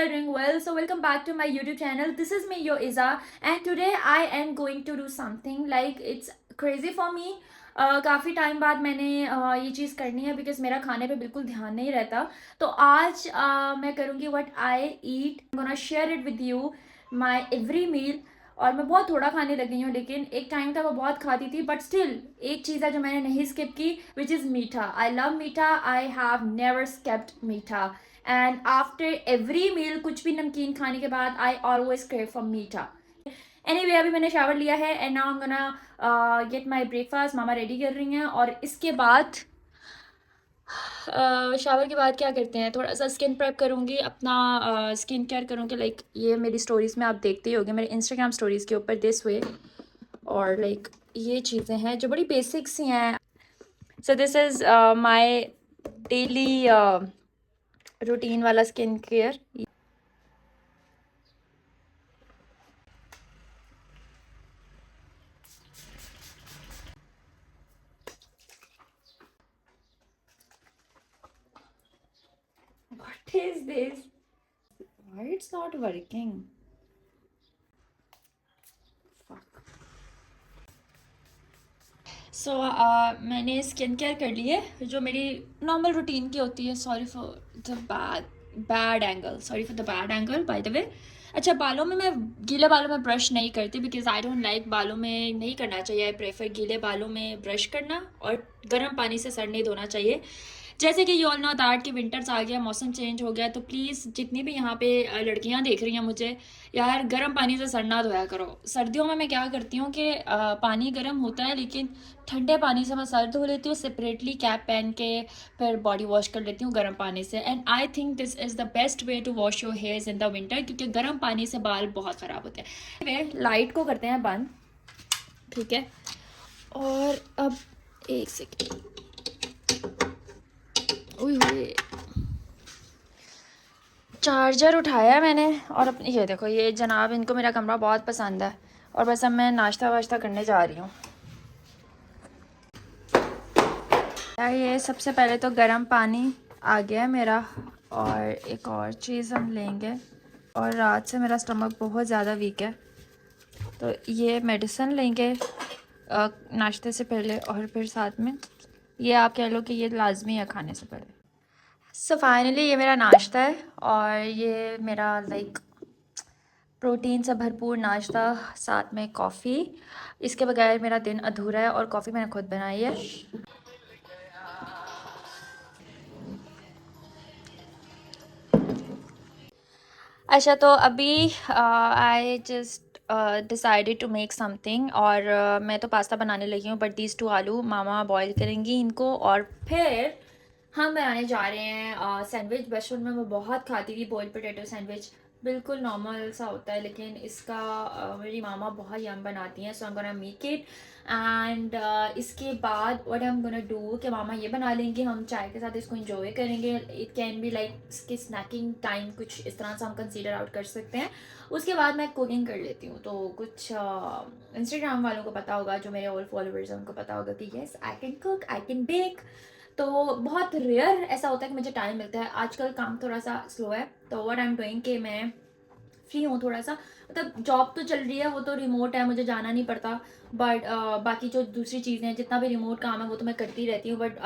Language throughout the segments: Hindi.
are doing well. So welcome back to my YouTube channel. This is me, Yo Iza, and today I am going to do something like it's crazy for me. काफ़ी टाइम बाद मैंने ये चीज़ करनी है बिकॉज मेरा खाने पे बिल्कुल ध्यान नहीं रहता. तो आज मैं करूँगी what I eat. Gonna share it with you my every meal. और मैं बहुत थोड़ा खाने लगी हूँ, लेकिन एक टाइम था मैं बहुत खाती थी, बट स्टिल एक चीज़ है जो मैंने नहीं स्किप की, विच इज़ मीठा. आई लव मीठा. आई हैव नेवर स्किप्ड मीठा. एंड आफ्टर एवरी मील, कुछ भी नमकीन खाने के बाद, आई ऑलवेज क्रेव फॉर मीठा. एनीवे, अभी मैंने शावर लिया है and now I am gonna get my breakfast. Mama ready कर रही हैं और इसके बाद शावर के बाद क्या करते हैं, थोड़ा सा स्किन प्रेप करूँगी, अपना स्किन केयर करूँगी. लाइक ये मेरी स्टोरीज़ में आप देखते ही होंगे, मेरे इंस्टाग्राम स्टोरीज़ के ऊपर दिस वे. और लाइक ये चीज़ें हैं जो बड़ी बेसिक सी हैं. So this is my daily routine वाला skin care. What is this? Why it's not working? Fuck. So मैंने स्किन केयर कर ली है जो मेरी नॉर्मल रूटीन की होती है. Sorry for the bad angle. Sorry for the bad angle by the way. अच्छा, बालों में मैं गीले बालों में ब्रश नहीं करती बिकॉज आई डोंट लाइक. बालों में नहीं करना चाहिए. आई प्रेफर गीले बालों में ब्रश करना और गर्म पानी से सर नहीं धोना चाहिए. जैसे कि यू ऑल नो दैट कि विंटर्स आ गया, मौसम चेंज हो गया, तो प्लीज़ जितनी भी यहाँ पे लड़कियाँ देख रही हैं मुझे, यार गर्म पानी से सर ना धोया करो. सर्दियों में मैं क्या करती हूँ कि पानी गर्म होता है, लेकिन ठंडे पानी से मैं सर धो लेती हूँ सेपरेटली, कैप पहन के फिर बॉडी वॉश कर लेती हूँ गर्म पानी से. And I think this is the best way to wash your hairs in the winter, क्योंकि गर्म पानी से बाल बहुत ख़राब होते हैं. लाइट को करते हैं बंद, ठीक है. और अब एक सेकेंड. चार्जर उठाया मैंने और अपनी ये देखो, ये जनाब, इनको मेरा कमरा बहुत पसंद है. और बस अब मैं नाश्ता वाश्ता करने जा रही हूँ. ये सबसे पहले तो गर्म पानी आ गया है मेरा. और एक और चीज़ हम लेंगे. और रात से मेरा स्टमक बहुत ज़्यादा वीक है, तो ये मेडिसिन लेंगे नाश्ते से पहले. और फिर साथ में ये आप कह लो कि ये लाजमी है खाने से पहले. सो फाइनली ये मेरा नाश्ता है और ये मेरा लाइक प्रोटीन से भरपूर नाश्ता, साथ में कॉफ़ी. इसके बगैर मेरा दिन अधूरा है. और कॉफ़ी मैंने खुद बनाई है. अच्छा, तो अभी I just decided to make something. और मैं तो पास्ता बनाने लगी हूँ, बट दीज टू आलू मामा बॉईल करेंगी इनको. और फिर हम बनाने जा रहे हैं सैंडविच. बचपन में मैं बहुत खाती थी बॉयल पोटैटो सैंडविच. बिल्कुल नॉर्मल सा होता है, लेकिन इसका मेरी मामा बहुत यम बनाती हैं. So I am gonna make it. And इसके बाद what I am gonna do कि मामा ये बना लेंगे, हम चाय के साथ इसको इंजॉय करेंगे. इट कैन बी लाइक इसकी स्नैकिंग टाइम, कुछ इस तरह से हम कंसीडर आउट कर सकते हैं. उसके बाद मैं कुकिंग कर लेती हूँ. तो कुछ इंस्टाग्राम वालों को पता होगा, जो मेरे ओल्ड फॉलोअर्स हैं उनको पता होगा कि yes I can cook, I can bake. तो बहुत रेयर ऐसा होता है कि मुझे टाइम मिलता है. आजकल काम थोड़ा सा स्लो है, तो व्हाट आई एम डूइंग कि मैं फ्री हूँ थोड़ा सा. मतलब जॉब तो चल रही है, वो तो रिमोट है, मुझे जाना नहीं पड़ता. बट बाकी जो दूसरी चीज़ें हैं, जितना भी रिमोट काम है वो तो मैं करती रहती हूँ. बट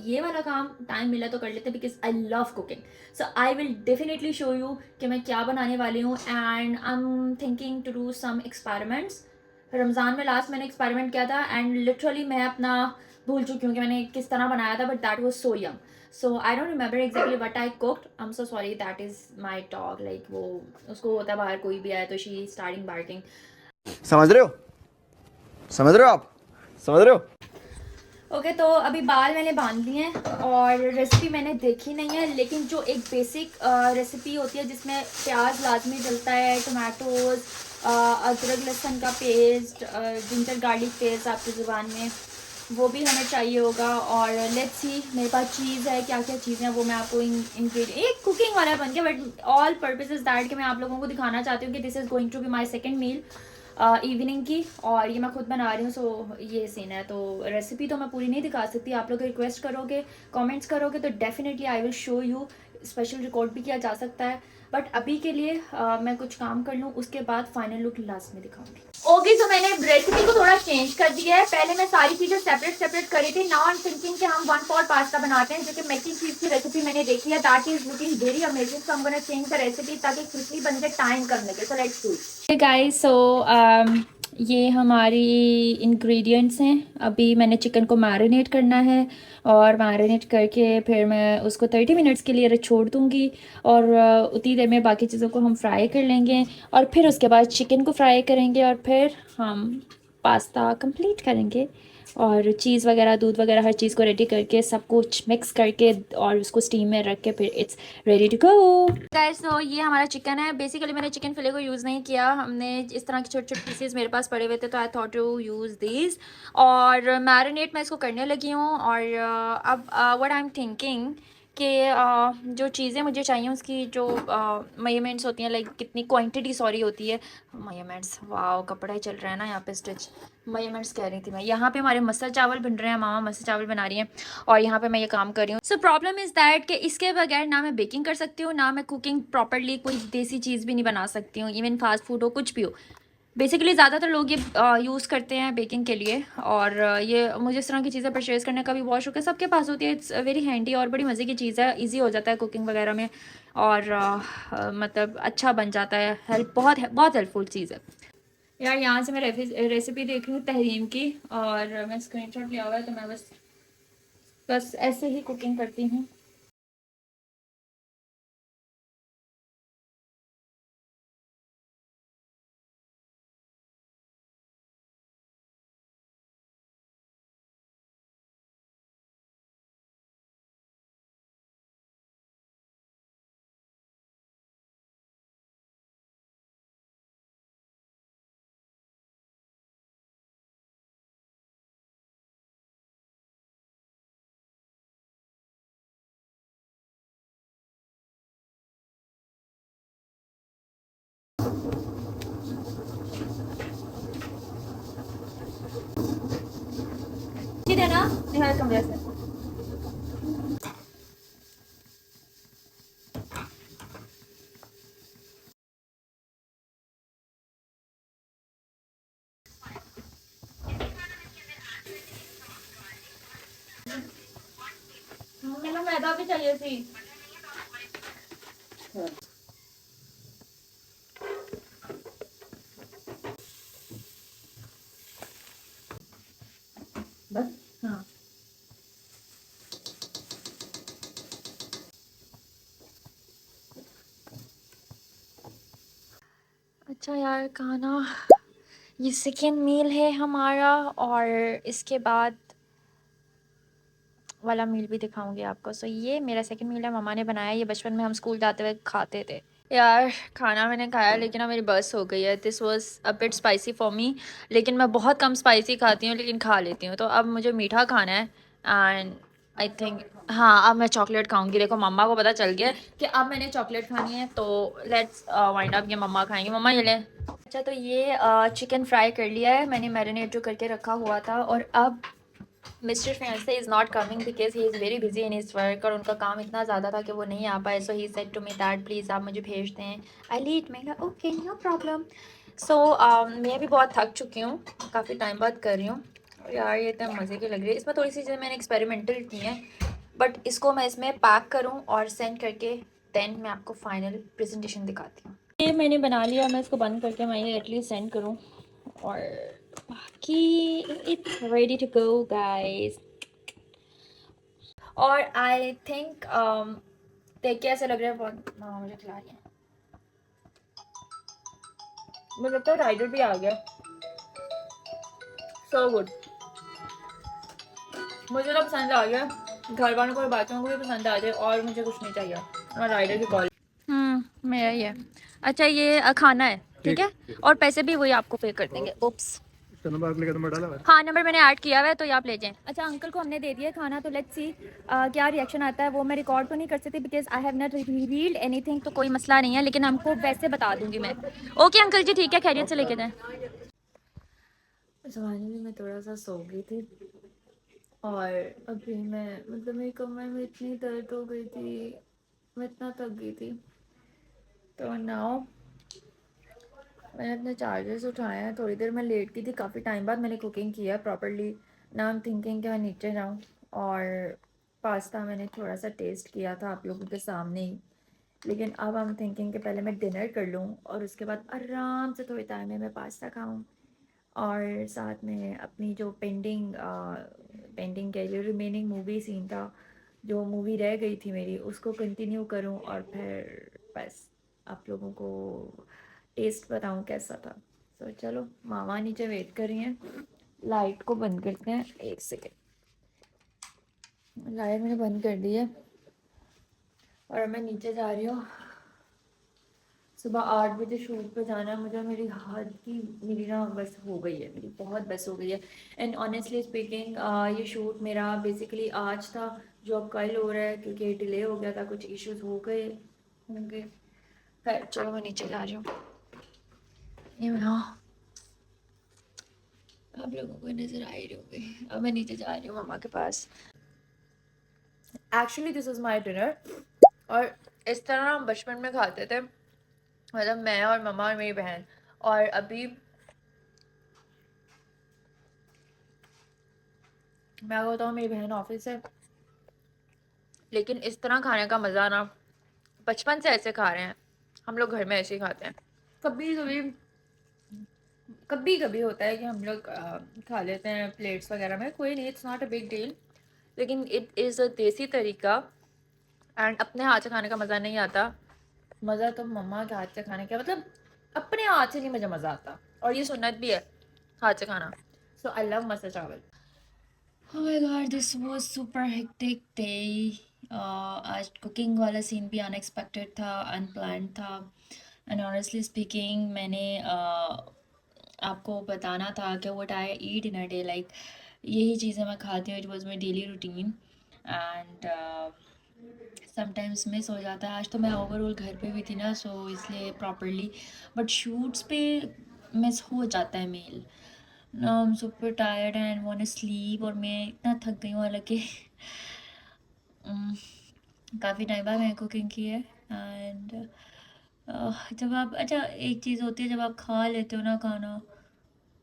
ये वाला काम टाइम मिला तो कर लेते, because I love cooking. So I will definitely show you कि मैं क्या बनाने वाली हूँ. And I am thinking to do some experiments. Ramzan में लास्ट मैंने एक्सपेरिमेंट किया था एंड लिटरली मैं अपना भूल चुकी हूँ कि मैंने किस तरह बनाया था, but that was so yum. So I don't remember exactly what I cooked. I'm so sorry. That is my dog. Like वो उसको होता है बाहर कोई भी आए तो she is starting barking. समझ रहे हो? समझ रहे हो आप? समझ रहे हो? ओके, तो अभी बाल मैंने बांध लिए हैं और रेसिपी मैंने देखी नहीं है, लेकिन जो एक बेसिक रेसिपी होती है जिसमें प्याज लाजमी डलता है, टमाटोज, अदरक लहसुन का पेस्ट, जिंजर गार्लिक पेस्ट आपकी ज़ुबान में, वो भी हमें चाहिए होगा. और लेट्स सी, मेरे पास चीज़ है, क्या क्या चीज़ें हैं वो मैं आपको इंग्रेडिएंट, एक कुकिंग वाला बन गया, but all purpose is that कि मैं आप लोगों को दिखाना चाहती हूँ कि this is going to be my second meal evening की. और ये मैं खुद बना रही हूँ. सो ये सीन है. तो रेसिपी तो मैं पूरी नहीं दिखा सकती. आप लोग रिक्वेस्ट करोगे, कमेंट्स करोगे, तो definitely I will show you. Special record भी किया जा सकता है. बट अभी के लिए मैं कुछ काम कर लूँ, उसके बाद फाइनल लुक लास्ट में दिखाऊंगी। ओके, तो मैंने रेसिपी को थोड़ा चेंज कर दिया है। पहले मैं सारी चीज़ें सेपरेट सेपरेट करी थी। नाउ आई एम थिंकिंग कि हम 1 पॉट पास्ता बनाते हैं, जो कि मेकिंग चीज़ की रेसिपी मैंने देखी है। That is looking very amazing, so I am gonna change the recipe ताकि क्विकली बन जाए, टाइम कम लगे। So let's do. गाइस, सो ये हमारी इंग्रेडिएंट्स हैं। अभी मैंने चिकन को मैरिनेट करना है, और मैरिनेट करके फिर मैं उसको 30 मिनट्स के लिए छोड़ दूँगी, और उतनी देर में बाकी चीज़ों को हम फ्राई कर लेंगे, और फिर उसके बाद चिकन को फ्राई करेंगे, और फिर हम पास्ता कंप्लीट करेंगे, और चीज़ वगैरह, दूध वगैरह, हर चीज़ को रेडी करके सब कुछ मिक्स करके और उसको स्टीम में रख के फिर it's ready to go. Guys, तो ये हमारा चिकन है। बेसिकली मैंने चिकन फिले को यूज़ नहीं किया, हमने इस तरह के छोटे छोटे पीसेस मेरे पास पड़े हुए थे, तो I thought to use these. और मैरिनेट मैं इसको करने लगी हूँ। और अब व्हाट आई एम थिंकिंग कि जो चीज़ें मुझे चाहिए उसकी जो मेजरमेंट्स होती हैं, लाइक कितनी क्वांटिटी सॉरी होती है, मेजरमेंट्स, वाओ कपड़ा ही चल रहा है ना यहाँ पे स्टिच, मेजरमेंट्स कह रही थी मैं। यहाँ पे हमारे मसल चावल बन रहे हैं, मामा मसल चावल बना रही हैं, और यहाँ पे मैं ये काम कर रही हूँ। सो प्रॉब्लम इज़ दैट कि इसके बगैर ना मैं बेकिंग कर सकती हूँ, ना मैं कुकिंग प्रॉपरली कोई देसी चीज़ भी नहीं बना सकती हूँ, इवन फास्ट फूड हो, कुछ भी हो। बेसिकली ज़्यादातर लोग ये यूज़ करते हैं बेकिंग के लिए, और ये मुझे इस तरह की चीज़ें परचेज़ करने का भी बहुत शौक है। सबके पास होती है, इट्स वेरी हैंडी और बड़ी मज़े की चीज़ है, इजी हो जाता है कुकिंग वगैरह में, और मतलब अच्छा बन जाता है, हेल्प बहुत बहुत हेल्पफुल चीज़ है यार। यहाँ से मैं रेसिपी देख रही हूँ तहरीम की, और मैं स्क्रीनशॉट लिया हुआ है, तो मैं बस ऐसे ही कुकिंग करती हूँ। ठीक है ना, निहाल कमरे से। मैंने मैदा भी चाहिए थी। बस, हाँ। अच्छा यार, खाना ये सेकेंड मील है हमारा, और इसके बाद वाला मील भी दिखाऊंगी आपको। सो ये मेरा सेकंड मील है, मम्मा ने बनाया। ये बचपन में हम स्कूल जाते हुए खाते थे यार। खाना मैंने खाया, लेकिन अब मेरी बस हो गई है। This was a bit spicy for me, लेकिन मैं बहुत कम स्पाइसी खाती हूँ, लेकिन खा लेती हूँ। तो अब मुझे मीठा खाना है, एंड आई थिंक हाँ, अब मैं चॉकलेट खाऊंगी। देखो मम्मा को पता चल गया कि अब मैंने चॉकलेट खानी है, तो लेट्स वाइंड अप। ये मम्मा खाएंगे, मम्मा ये ले। अच्छा, तो ये चिकन फ्राई कर लिया है मैंने, मैरिनेट जो करके रखा हुआ था। और अब mister fiance is not coming because he is very busy in his work, और उनका काम इतना ज़्यादा था कि वो नहीं आ पाए। So he said to me that please आप मुझे भेज दें, आई लीड। मैं कहा ओके, नो प्रॉब्लम। सो मैं भी बहुत थक चुकी हूँ, काफ़ी टाइम बाद कर रही हूँ यार। ये इतना मज़े की लग रही है। इसमें थोड़ी सी चीज़ें मैंने एक्सपेरिमेंटल की हैं, बट इसको मैं इसमें पैक करूँ और सेंड करके देन मैं आपको फाइनल प्रेजेंटेशन दिखाती हूँ। ये मैंने बना लिया, मैं इसको बंद करके मैं ये एटलीस्ट सेंड करूँ, और बाकी it's ready to go guys. और आई थिंक देख के ऐसे लग रहा है बहुत, मामा मुझे खिला रही है। मुझे लगता है राइडर भी आ गया। सो गुड, मुझे तो पसंद आ गया, घर वालों को, बाकियों को भी पसंद आ जाए, और मुझे कुछ नहीं चाहिए। और राइडर की कॉल मेरा ही है। अच्छा, ये खाना है, ठीक है, और पैसे भी वही आपको पे कर देंगे। उप्स, हाँ नंबर मैंने ऐड किया हुआ है, तो ये आप ले जाएं। अच्छा, अंकल को हमने दे दिया खाना, तो लेट्स सी क्या रिएक्शन आता है। वो मैं रिकॉर्ड तो नहीं कर सकती because I have not revealed anything, तो कोई मसला नहीं है, लेकिन हमको वैसे बता दूंगी मैं। ओके अंकल जी, ठीक है, खैरियत से लेके जाएं। फाइनली मैं थोड़ा सा सो गई थी, और अभी मैं मतलब मेरी कमर में इतनी दर्द हो गई थी, मैं इतना थक गई थी। तो नाउ मैंने अपने चार्जर्स उठाए हैं, थोड़ी देर मैं लेट की थी, काफ़ी टाइम बाद मैंने कुकिंग किया properly. Now I am thinking कि मैं नीचे जाऊँ, और पास्ता मैंने थोड़ा सा टेस्ट किया था आप लोगों के सामने ही, लेकिन अब आई एम थिंकिंग कि पहले मैं डिनर कर लूँ और उसके बाद आराम से थोड़ी टाइम में मैं पास्ता खाऊँ, और साथ में अपनी जो पेंडिंग के जो रिमेनिंग मूवी सीन था, जो मूवी रह गई थी मेरी, उसको कंटिन्यू करूं, और फिर बस आप लोगों को टेस्ट बताऊं कैसा था। तो चलो, मामा नीचे वेट कर रही हैं। लाइट को बंद करते हैं, एक सेकेंड। लाइट मैंने बंद कर दी है और मैं नीचे जा रही हूँ। सुबह 8 बजे शूट पे जाना है मुझे। मेरी हद की मेरी ना बस हो गई है, मेरी बहुत बस हो गई है। एंड ऑनेस्टली स्पीकिंग ये शूट मेरा बेसिकली आज था, जो अब कल हो रहा है, क्योंकि डिले हो गया था, कुछ इश्यूज हो गए होंगे। खैर चलो, मैं नीचे जा रही हूँ। ये मैं आप लोगों को नज़र आ ही रही होगी। अब मैं नीचे जा रही हूँ मम्मा के पास। Actually this is my dinner, और इस तरह हम बचपन में खाते थे, मतलब मैं और मम्मा और मेरी बहन। और अभी मैं बताऊँ, मेरी बहन ऑफिस है, लेकिन इस तरह खाने का मज़ा ना, बचपन से ऐसे खा रहे हैं हम लोग, घर में ऐसे ही खाते हैं। कभी कभी कभी कभी होता है कि हम लोग खा लेते हैं प्लेट्स वगैरह में, कोई नहीं, it's not a big deal, लेकिन इट इज़ अ देसी तरीका। एंड अपने हाथ से खाने का मज़ा नहीं आता। मज़ा तो मम्मा के हाथ से खाने का, मतलब अपने हाथ से नहीं मज़ा आता, और ये सुन्नत भी है हाथ से खाना। सो आई लव मसा चावल। Oh my god, this was super hectic day. आज कुकिंग वाला सीन भी अनएक्सपेक्टेड था, अनप्लान्ड था। एंड ऑनेस्टली स्पीकिंग, मैंने आपको बताना था कि what I eat in a day, like यही चीज़ें मैं खाती हूँ, it was my daily routine. And sometimes miss हो जाता है। आज तो मैं ओवरऑल घर पे भी थी ना, सो इसलिए प्रॉपरली, बट शूट्स पे मिस हो जाता है meal. Now I am super tired and want to sleep, और मैं इतना थक गई हूँ, हालांकि काफ़ी टाइम बाद मैंने कुकिंग की है। एंड जब आप, अच्छा एक चीज़ होती है, जब आप खा लेते हो ना खाना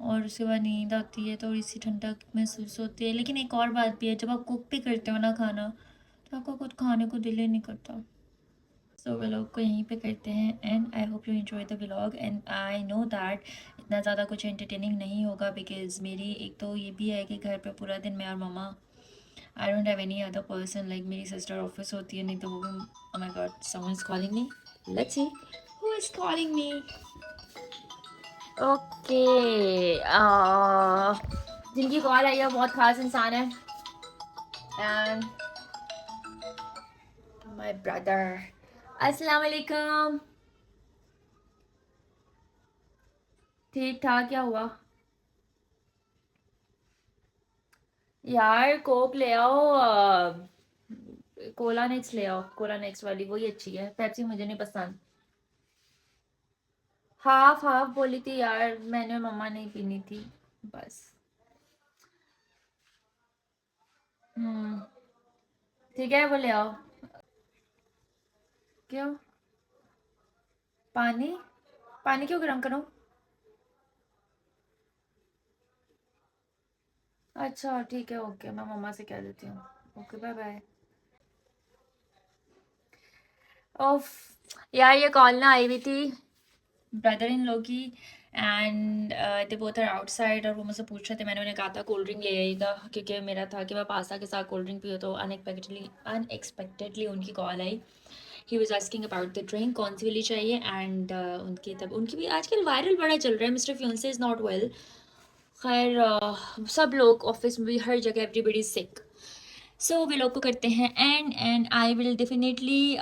और उसके बाद नींद आती है, थोड़ी सी ठंडक महसूस होती है, लेकिन एक और बात भी है, जब आप कुक भी करते हो ना खाना, तो आपको कुछ खाने को दिल ही नहीं करता। सो व्लॉग को यहीं पे करते हैं, and I hope you enjoy the vlog. And I know that इतना ज़्यादा कुछ एंटरटेनिंग नहीं होगा, बिकॉज मेरी एक तो ये भी है कि घर पे पूरा दिन मैं और मम्मा, I don't have any other person, like मेरी सिस्टर ऑफिस होती है, नहीं तो वो भी। Oh my God, someone is calling me, let's see who is calling me. Okay, जिनकी कॉल आई है बहुत खास इंसान है, एंड माय ब्रदर। अस्सलाम वालेकुम। ठीक ठाक, क्या हुआ यार? कोक ले आओ, कोला नेक्स्ट ले आओ, कोला नेक्स्ट वाली वही अच्छी है, पेप्सी मुझे नहीं पसंद। हाफ हाफ बोली थी यार मैंने, मम्मा नहीं पीनी थी बस। हम्म, ठीक है, वो ले आओ। क्यों? पानी? पानी क्यों गर्म करूं? अच्छा ठीक है, ओके, मैं मम्मा से कह देती हूँ। Okay, bye bye. ओफ, यार ये कॉल ना आई हुई थी ब्रदर इन लॉ की, and they both are outside, और वो मुझसे पूछ रहे थे, मैंने उन्हें कहा था कोल्ड ड्रिंक ले आइएगा, क्योंकि मेरा था कि मैं पास्ता के साथ कोल्ड ड्रिंक पियो, तो अनएक्सपेक्टेडली उनकी call I. He was asking about the drink, कौन सी वाली चाहिए, एंड उनकी तब उनकी भी आजकल वायरल बड़ा चल रहा है, मिस्टर फ्यूंसे इज़ नॉट वेल। खैर सब लोग ऑफिस में भी, हर जगह एवरीबडी सिक। सो व्लॉग को करते हैं and I will definitely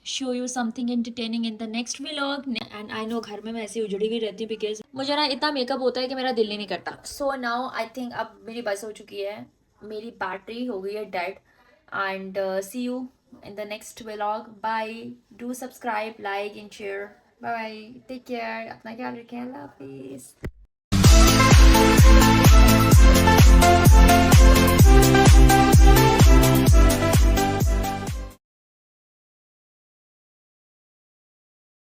show you something entertaining in the next vlog. And I know घर में मैं ऐसी उजड़ी हुई रहती हूँ, बिकॉज मुझे ना इतना मेकअप होता है कि मेरा दिल ही नहीं करता। सो नाउ आई थिंक अब मेरी बस हो चुकी है, मेरी बैटरी हो गई है dead. And see you in the next vlog. Bye, do subscribe, like and share. Bye, take care, अपना ख्याल रखें, अल्लाह हाफिज़।